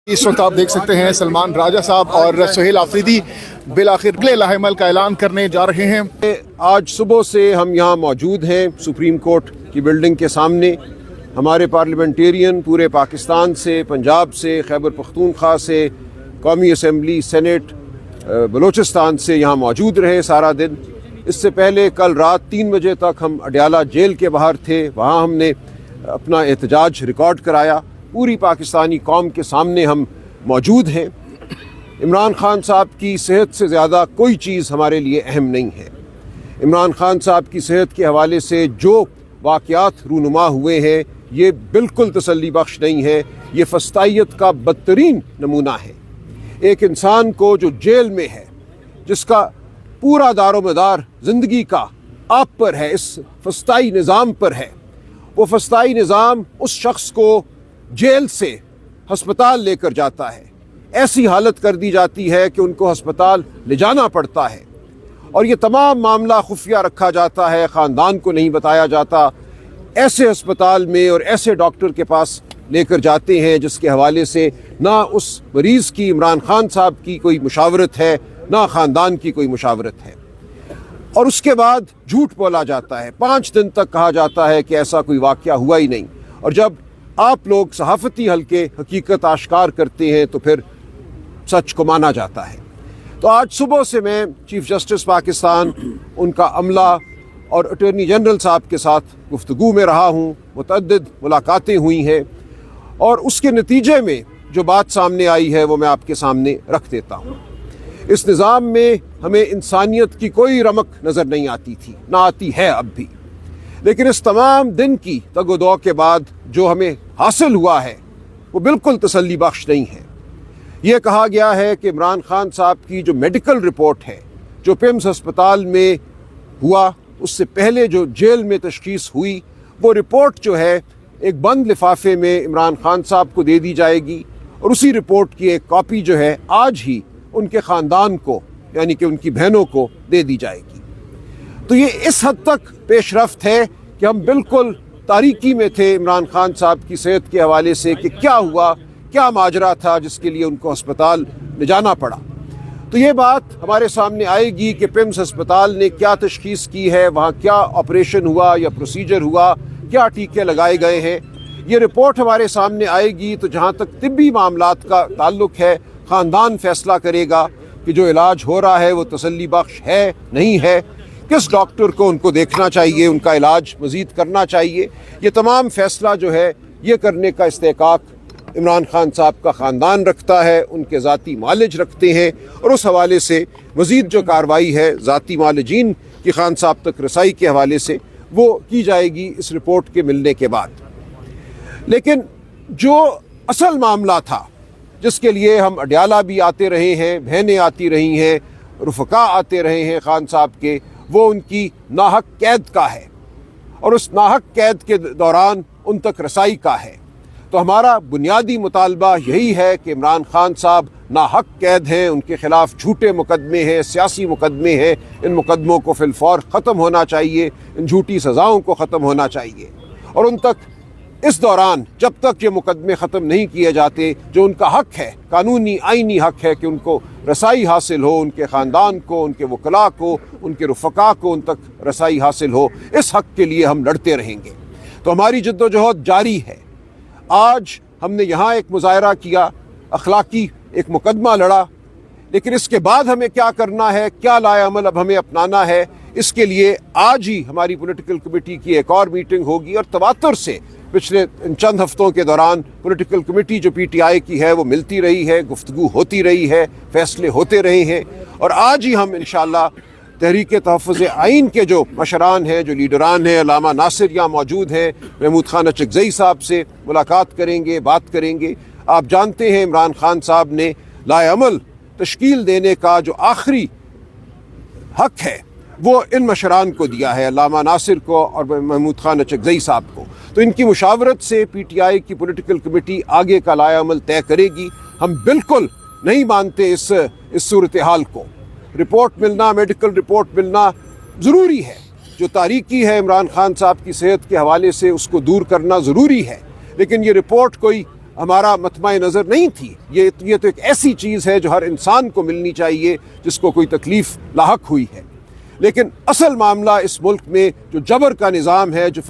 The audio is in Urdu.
اس وقت آپ دیکھ سکتے ہیں سلمان راجہ صاحب اور سہیل آفریدی بالآخر لاہمل کا اعلان کرنے جا رہے ہیں۔ آج صبح سے ہم یہاں موجود ہیں سپریم کورٹ کی بلڈنگ کے سامنے۔ ہمارے پارلیمنٹیرین پورے پاکستان سے، پنجاب سے، خیبر پختونخوا سے، قومی اسمبلی، سینٹ، بلوچستان سے یہاں موجود رہے سارا دن۔ اس سے پہلے کل رات 3 بجے تک ہم اڈیالہ جیل کے باہر تھے، وہاں ہم نے اپنا احتجاج ریکارڈ کرایا۔ پوری پاکستانی قوم کے سامنے ہم موجود ہیں۔ عمران خان صاحب کی صحت سے زیادہ کوئی چیز ہمارے لیے اہم نہیں ہے۔ عمران خان صاحب کی صحت کے حوالے سے جو واقعات رونما ہوئے ہیں یہ بالکل تسلی بخش نہیں ہے، یہ فسطائیت کا بدترین نمونہ ہے۔ ایک انسان کو جو جیل میں ہے، جس کا پورا دار و مدار زندگی کا آپ پر ہے، اس فسطائی نظام پر ہے، وہ فسطائی نظام اس شخص کو جیل سے ہسپتال لے کر جاتا ہے، ایسی حالت کر دی جاتی ہے کہ ان کو ہسپتال لے جانا پڑتا ہے، اور یہ تمام معاملہ خفیہ رکھا جاتا ہے، خاندان کو نہیں بتایا جاتا۔ ایسے ہسپتال میں اور ایسے ڈاکٹر کے پاس لے کر جاتے ہیں جس کے حوالے سے نہ اس مریض کی، عمران خان صاحب کی کوئی مشاورت ہے، نہ خاندان کی کوئی مشاورت ہے، اور اس کے بعد جھوٹ بولا جاتا ہے۔ 5 دن تک کہا جاتا ہے کہ ایسا کوئی واقعہ ہوا ہی نہیں، اور جب آپ لوگ صحافتی حلقے حقیقت آشکار کرتے ہیں تو پھر سچ کو مانا جاتا ہے۔ تو آج صبح سے میں چیف جسٹس پاکستان، ان کا عملہ اور اٹارنی جنرل صاحب کے ساتھ گفتگو میں رہا ہوں، متعدد ملاقاتیں ہوئی ہیں، اور اس کے نتیجے میں جو بات سامنے آئی ہے وہ میں آپ کے سامنے رکھ دیتا ہوں۔ اس نظام میں ہمیں انسانیت کی کوئی رمق نظر نہیں آتی تھی، نہ آتی ہے اب بھی، لیکن اس تمام دن کی تگ و دو کے بعد جو ہمیں حاصل ہوا ہے وہ بالکل تسلی بخش نہیں ہے۔ یہ کہا گیا ہے کہ عمران خان صاحب کی جو میڈیکل رپورٹ ہے، جو پیمز ہسپتال میں ہوا، اس سے پہلے جو جیل میں تشخیص ہوئی، وہ رپورٹ جو ہے ایک بند لفافے میں عمران خان صاحب کو دے دی جائے گی، اور اسی رپورٹ کی ایک کاپی جو ہے آج ہی ان کے خاندان کو، یعنی کہ ان کی بہنوں کو دے دی جائے گی۔ تو یہ اس حد تک پیش رفت ہے کہ ہم بالکل تاریکی میں تھے عمران خان صاحب کی صحت کے حوالے سے کہ کیا ہوا، کیا ماجرا تھا جس کے لیے ان کو ہسپتال لے جانا پڑا۔ تو یہ بات ہمارے سامنے آئے گی کہ پیمز ہسپتال نے کیا تشخیص کی ہے، وہاں کیا آپریشن ہوا یا پروسیجر ہوا، کیا ٹیکے لگائے گئے ہیں، یہ رپورٹ ہمارے سامنے آئے گی۔ تو جہاں تک طبی معاملات کا تعلق ہے، خاندان فیصلہ کرے گا کہ جو علاج ہو رہا ہے وہ تسلی بخش ہے، نہیں ہے، کس ڈاکٹر کو ان کو دیکھنا چاہیے، ان کا علاج مزید کرنا چاہیے۔ یہ تمام فیصلہ جو ہے یہ کرنے کا استحقاق عمران خان صاحب کا خاندان رکھتا ہے، ان کے ذاتی معالج رکھتے ہیں، اور اس حوالے سے مزید جو کارروائی ہے ذاتی معالجین کی خان صاحب تک رسائی کے حوالے سے وہ کی جائے گی اس رپورٹ کے ملنے کے بعد۔ لیکن جو اصل معاملہ تھا، جس کے لیے ہم اڈیالہ بھی آتے رہے ہیں، بہنیں آتی رہی ہیں، رفقا آتے رہے ہیں خان صاحب کے، وہ ان کی ناحق قید کا ہے، اور اس ناحق قید کے دوران ان تک رسائی کا ہے۔ تو ہمارا بنیادی مطالبہ یہی ہے کہ عمران خان صاحب ناحق قید ہیں، ان کے خلاف جھوٹے مقدمے ہیں، سیاسی مقدمے ہیں، ان مقدموں کو فی الفور ختم ہونا چاہیے، ان جھوٹی سزاؤں کو ختم ہونا چاہیے، اور ان تک اس دوران جب تک یہ مقدمے ختم نہیں کیے جاتے، جو ان کا حق ہے، قانونی آئینی حق ہے کہ ان کو رسائی حاصل ہو، ان کے خاندان کو، ان کے وکلاء کو، ان کے رفقا کو ان تک رسائی حاصل ہو، اس حق کے لیے ہم لڑتے رہیں گے۔ تو ہماری جد و جہد جاری ہے۔ آج ہم نے یہاں ایک مظاہرہ کیا، اخلاقی ایک مقدمہ لڑا، لیکن اس کے بعد ہمیں کیا کرنا ہے، کیا لائے عمل اب ہمیں اپنانا ہے، اس کے لیے آج ہی ہماری پولیٹیکل کمیٹی کی ایک اور میٹنگ ہوگی، اور تواتر سے پچھلے چند ہفتوں کے دوران پولیٹیکل کمیٹی جو پی ٹی آئی کی ہے وہ ملتی رہی ہے، گفتگو ہوتی رہی ہے، فیصلے ہوتے رہے ہیں، اور آج ہی ہم انشاءاللہ تحریک تحفظ آئین کے جو مشران ہیں، جو لیڈران ہیں، علامہ ناصر یہاں موجود ہیں، محمود خان اچکزئی صاحب سے ملاقات کریں گے، بات کریں گے۔ آپ جانتے ہیں عمران خان صاحب نے لائے عمل تشکیل دینے کا جو آخری حق ہے وہ ان مشران کو دیا ہے، علامہ ناصر کو اور محمود خان اچکزئی صاحب کو۔ تو ان کی مشاورت سے پی ٹی آئی کی پولیٹیکل کمیٹی آگے کا لائے عمل طے کرے گی۔ ہم بالکل نہیں مانتے اس صورتحال کو۔ رپورٹ ملنا، میڈیکل رپورٹ ملنا ضروری ہے، جو تاریکی ہے عمران خان صاحب کی صحت کے حوالے سے اس کو دور کرنا ضروری ہے، لیکن یہ رپورٹ کوئی ہمارا مطمع نظر نہیں تھی. یہ تو ایک ایسی چیز ہے جو ہر انسان کو ملنی چاہیے جس کو کوئی تکلیف لاحق ہوئی ہے. لیکن اصل معاملہ اس ملک میں جو جبر کا نظام ہے, جو